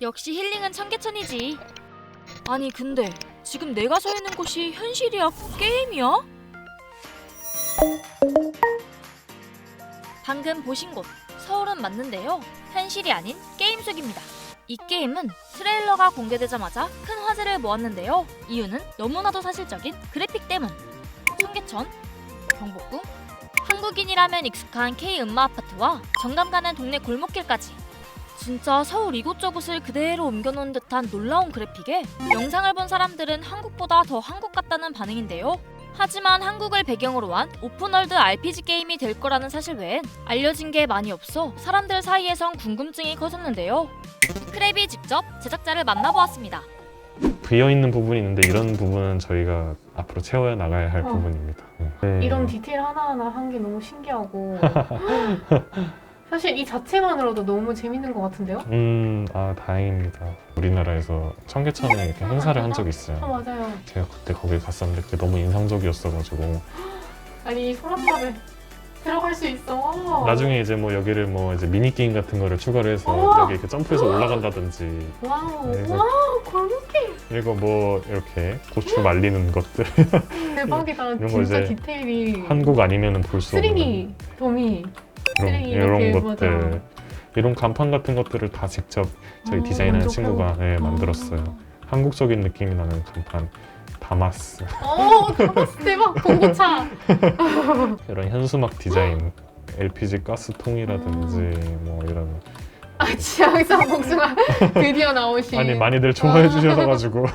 역시 힐링은 청계천이지. 아니 근데 지금 내가 서 있는 곳이 현실이야? 게임이야? 방금 보신 곳 서울은 맞는데요. 현실이 아닌 게임 속입니다. 이 게임은 트레일러가 공개되자마자 큰 화제를 모았는데요. 이유는 너무나도 사실적인 그래픽 때문. 청계천, 경복궁, 한국인이라면 익숙한 K-음마 아파트와 정감 가는 동네 골목길까지 진짜 서울 이곳저곳을 그대로 옮겨놓은 듯한 놀라운 그래픽에 영상을 본 사람들은 한국보다 더 한국 같다는 반응인데요. 하지만 한국을 배경으로 한 오픈월드 RPG 게임이 될 거라는 사실 외엔 알려진 게 많이 없어 사람들 사이에선 궁금증이 커졌는데요. 크랩이 직접 제작자를 만나보았습니다. 비어있는 부분이 있는데 이런 부분은 저희가 앞으로 채워야 나가야 할 부분입니다. 네. 이런 디테일 하나하나 한 게 너무 신기하고 사실 이 자체만으로도 너무 재밌는 것 같은데요? 다행입니다. 우리나라에서 청계천에 이렇게 행사를 한 적이 있어요. 맞아요. 제가 그때 거기 갔었는데 그게 너무 인상적이었어가지고 아니 이 소라탑에 들어갈 수 있어. 나중에 이제 뭐 여기를 뭐 이제 미니 게임 같은 거를 추가를 해서 여기 이렇게 점프해서 올라간다든지 와우, 네, 와우, 골목길 그리고 뭐 이렇게 고추 말리는 것들 대박이다. 이런 거 진짜 이제 디테일이 한국 아니면은 볼 수 없는 3D 도미 쓰레기 이런 이렇게, 것들 맞아. 이런 간판 같은 것들을 다 직접 저희 디자인하는 만족하고. 친구가 만들었어요. 한국적인 느낌이 나는 간판 다마스 다마스 대박. 봉고차. 이런 현수막 디자인 LPG 가스통이라든지 뭐 이런 지향성 복숭아 드디어 나오신. 아니 많이들 좋아해 주셔서 가지고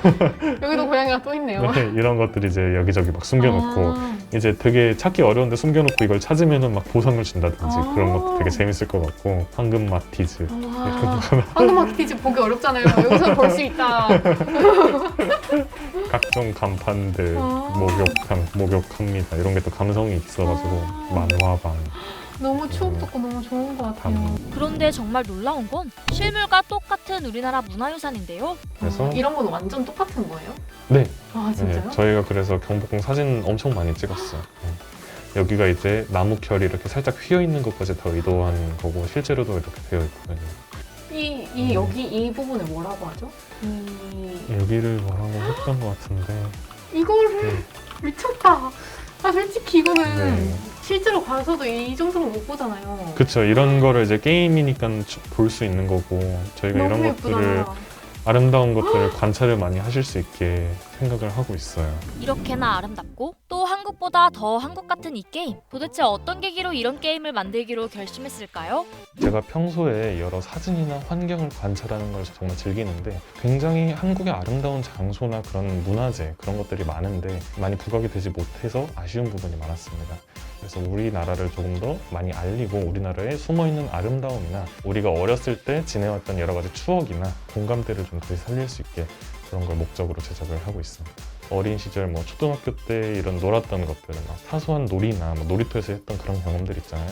여기도 고양이가 또 있네요. 네, 이런 것들 이제 여기저기 막 숨겨놓고 이제 되게 찾기 어려운데 숨겨놓고 이걸 찾으면은 막 보상을 준다든지 그런 것도 되게 재밌을 것 같고 황금 마티즈 황금 마티즈 보기 어렵잖아요. 여기서 볼 수 있다. 각종 간판들 목욕합니다 이런 게 또 감성이 있어가지고 만화방 너무 추억 돋고 너무 좋은 것 같아요. 그런데 정말 놀라운 건 실물과 똑같은 우리나라 문화유산인데요. 그래서 이런 건 완전 똑같은 거예요? 네, 아 진짜요? 네, 저희가 그래서 경복궁 사진 엄청 많이 찍었어요. 여기가 이제 나무 결이 이렇게 살짝 휘어 있는 것까지 다 의도한 거고 실제로도 이렇게 되어 있거든요. 여기 이 부분을 뭐라고 하죠? 여기를 뭐라고 했던 것 같은데 이거를 미쳤다. 아 솔직히 이거는 네. 실제로 가서도 이 정도는 못 보잖아요. 그쵸, 이런 거를 이제 게임이니까 볼 수 있는 거고 저희가 너무 이런 예쁘다. 것들을 아름다운 것들을 관찰을 많이 하실 수 있게 생각을 하고 있어요. 이렇게나 아름답고 또 한국보다 더 한국 같은 이 게임, 도대체 어떤 계기로 이런 게임을 만들기로 결심했을까요? 제가 평소에 여러 사진이나 환경을 관찰하는 걸 정말 즐기는데 굉장히 한국의 아름다운 장소나 그런 문화재 그런 것들이 많은데 많이 부각이 되지 못해서 아쉬운 부분이 많았습니다. 그래서 우리나라를 조금 더 많이 알리고 우리나라에 숨어있는 아름다움이나 우리가 어렸을 때 지내왔던 여러 가지 추억이나 공감대를 좀 다시 살릴 수 있게 그런 걸 목적으로 제작을 하고 있습니다. 어린 시절 뭐 초등학교 때 이런 놀았던 것들, 막 사소한 놀이나 뭐 놀이터에서 했던 그런 경험들 있잖아요.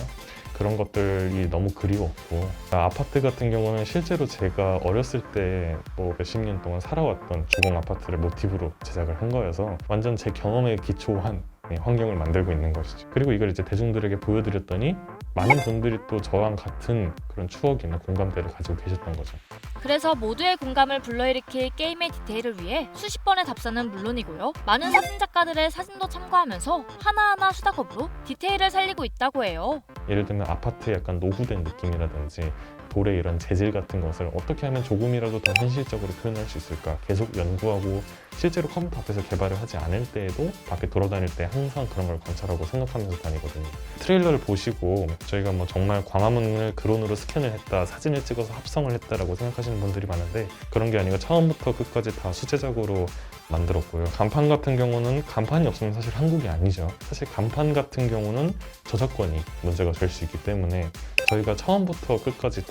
그런 것들이 너무 그리웠고 아파트 같은 경우는 실제로 제가 어렸을 때 뭐 몇십 년 동안 살아왔던 주공 아파트를 모티브로 제작을 한 거여서 완전 제 경험에 기초한 환경을 만들고 있는 것이죠. 그리고 이걸 이제 대중들에게 보여드렸더니 많은 분들이 또 저랑 같은 그런 추억이나 공감대를 가지고 계셨던 거죠. 그래서 모두의 공감을 불러일으킬 게임의 디테일을 위해 수십 번의 답사는 물론이고요. 많은 사진작가들의 사진도 참고하면서 하나하나 수작업으로 디테일을 살리고 있다고 해요. 예를 들면 아파트의 약간 노후된 느낌이라든지 돌의 이런 재질 같은 것을 어떻게 하면 조금이라도 더 현실적으로 표현할 수 있을까 계속 연구하고 실제로 컴퓨터 앞에서 개발을 하지 않을 때에도 밖에 돌아다닐 때 항상 그런 걸 관찰하고 생각하면서 다니거든요. 트레일러를 보시고 저희가 뭐 정말 광화문을 드론으로 스캔을 했다, 사진을 찍어서 합성을 했다라고 생각하시는 분들이 많은데 그런 게 아니고 처음부터 끝까지 다 수제작으로 만들었고요. 간판 같은 경우는 간판이 없으면 사실 한국이 아니죠. 사실 간판 같은 경우는 저작권이 문제가 될 수 있기 때문에 저희가 처음부터 끝까지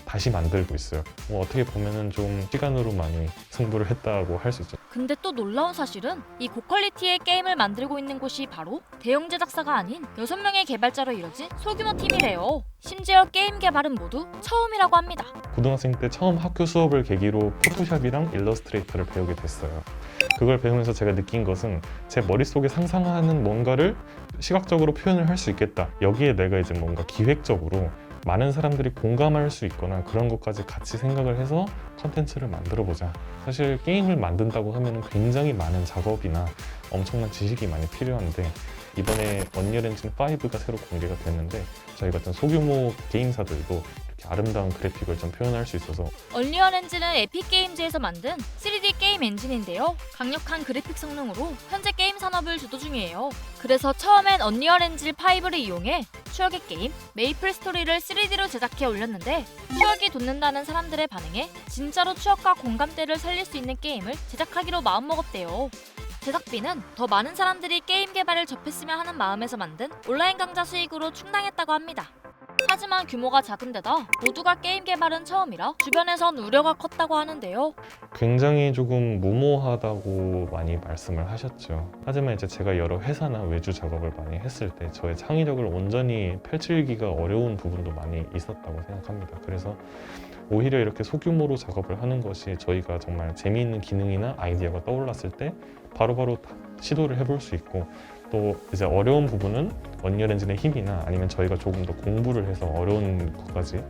다시 만들고 있어요. 뭐 어떻게 보면은 좀 시간으로 많이 승부를 했다고 할 수 있죠. 근데 또 놀라운 사실은 이 고퀄리티의 게임을 만들고 있는 곳이 바로 대형 제작사가 아닌 6명의 개발자로 이뤄진 소규모 팀이래요. 심지어 게임 개발은 모두 처음이라고 합니다. 고등학생 때 처음 학교 수업을 계기로 포토샵이랑 일러스트레이터를 배우게 됐어요. 그걸 배우면서 제가 느낀 것은 제 머릿속에 상상하는 뭔가를 시각적으로 표현을 할 수 있겠다. 여기에 내가 이제 뭔가 기획적으로 많은 사람들이 공감할 수 있거나 그런 것까지 같이 생각을 해서 컨텐츠를 만들어 보자. 사실 게임을 만든다고 하면 굉장히 많은 작업이나 엄청난 지식이 많이 필요한데 이번에 언리얼 엔진 5가 새로 공개가 됐는데 저희 같은 소규모 게임사들도 이렇게 아름다운 그래픽을 좀 표현할 수 있어서 언리얼 엔진은 에픽게임즈에서 만든 3D 게임 엔진인데요. 강력한 그래픽 성능으로 현재 게임 산업을 주도 중이에요. 그래서 처음엔 언리얼 엔진 5를 이용해 추억의 게임 메이플 스토리를 3D로 제작해 올렸는데 추억이 돋는다는 사람들의 반응에 진짜로 추억과 공감대를 살릴 수 있는 게임을 제작하기로 마음먹었대요. 제작비는 더 많은 사람들이 게임 개발을 접했으면 하는 마음에서 만든 온라인 강좌 수익으로 충당했다고 합니다. 하지만 규모가 작은 데다 모두가 게임 개발은 처음이라 주변에선 우려가 컸다고 하는데요. 굉장히 조금 무모하다고 많이 말씀을 하셨죠. 하지만 이제 제가 여러 회사나 외주 작업을 많이 했을 때 저의 창의력을 온전히 펼치기가 어려운 부분도 많이 있었다고 생각합니다. 그래서 오히려 이렇게 소규모로 작업을 하는 것이 저희가 정말 재미있는 기능이나 아이디어가 떠올랐을 때 바로바로 시도를 해볼 수 있고 또 이제 어려운 부분은 언리얼 엔진의 힘이나 아니면 저희가 조금 더 공부를 해서 어려운 것까지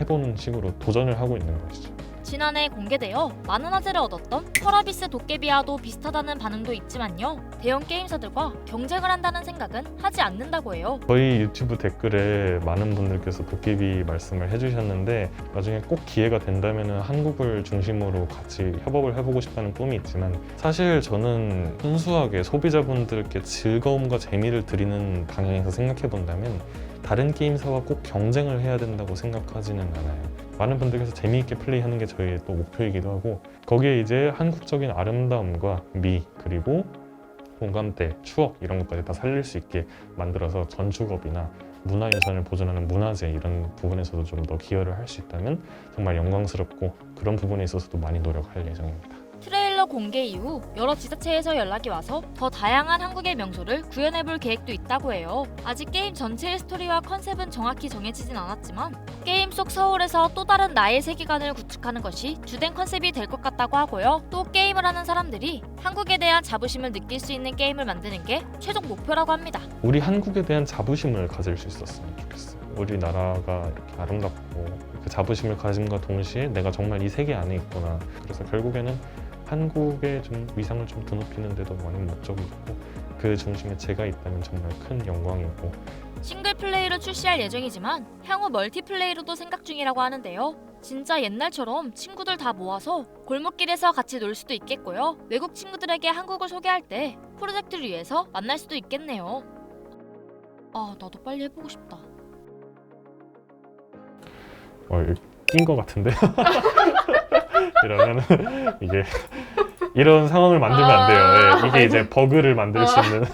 해보는 식으로 도전을 하고 있는 것이죠. 지난해 공개되어 많은 화제를 얻었던 펄어비스 도깨비와도 비슷하다는 반응도 있지만요. 대형 게임사들과 경쟁을 한다는 생각은 하지 않는다고 해요. 저희 유튜브 댓글에 많은 분들께서 도깨비 말씀을 해주셨는데 나중에 꼭 기회가 된다면 한국을 중심으로 같이 협업을 해보고 싶다는 꿈이 있지만 사실 저는 순수하게 소비자분들께 즐거움과 재미를 드리는 방향에서 생각해 본다면 다른 게임사와 꼭 경쟁을 해야 된다고 생각하지는 않아요. 많은 분들께서 재미있게 플레이하는 게 저희의 또 목표이기도 하고 거기에 이제 한국적인 아름다움과 미 그리고 공감대, 추억 이런 것까지 다 살릴 수 있게 만들어서 전축업이나 문화유산을 보존하는 문화재 이런 부분에서도 좀 더 기여를 할 수 있다면 정말 영광스럽고 그런 부분에 있어서도 많이 노력할 예정입니다. 트레일러 공개 이후 여러 지자체에서 연락이 와서 더 다양한 한국의 명소를 구현해볼 계획도 있다고 해요. 아직 게임 전체의 스토리와 컨셉은 정확히 정해지진 않았지만 게임 속 서울에서 또 다른 나의 세계관을 구축하는 것이 주된 컨셉이 될 것 같다고 하고요. 또 게임을 하는 사람들이 한국에 대한 자부심을 느낄 수 있는 게임을 만드는 게 최종 목표라고 합니다. 우리 한국에 대한 자부심을 가질 수 있었으면 좋겠어요. 우리나라가 이렇게 아름답고 그 자부심을 가짐과 동시에 내가 정말 이 세계 안에 있구나. 그래서 결국에는 한국의 좀 위상을 좀 드높이는 데도 많이 목적이 있고 그 중심에 제가 있다면 정말 큰 영광이고 싱글 플레이로 출시할 예정이지만 향후 멀티플레이로도 생각 중이라고 하는데요. 진짜 옛날처럼 친구들 다 모아서 골목길에서 같이 놀 수도 있겠고요. 외국 친구들에게 한국을 소개할 때 프로젝트를 위해서 만날 수도 있겠네요. 아, 나도 빨리 해보고 싶다. 낀 것 같은데 이러면 이게 이런 상황을 만들면 안 돼요. 예, 이게 이제 버그를 만들 수 있는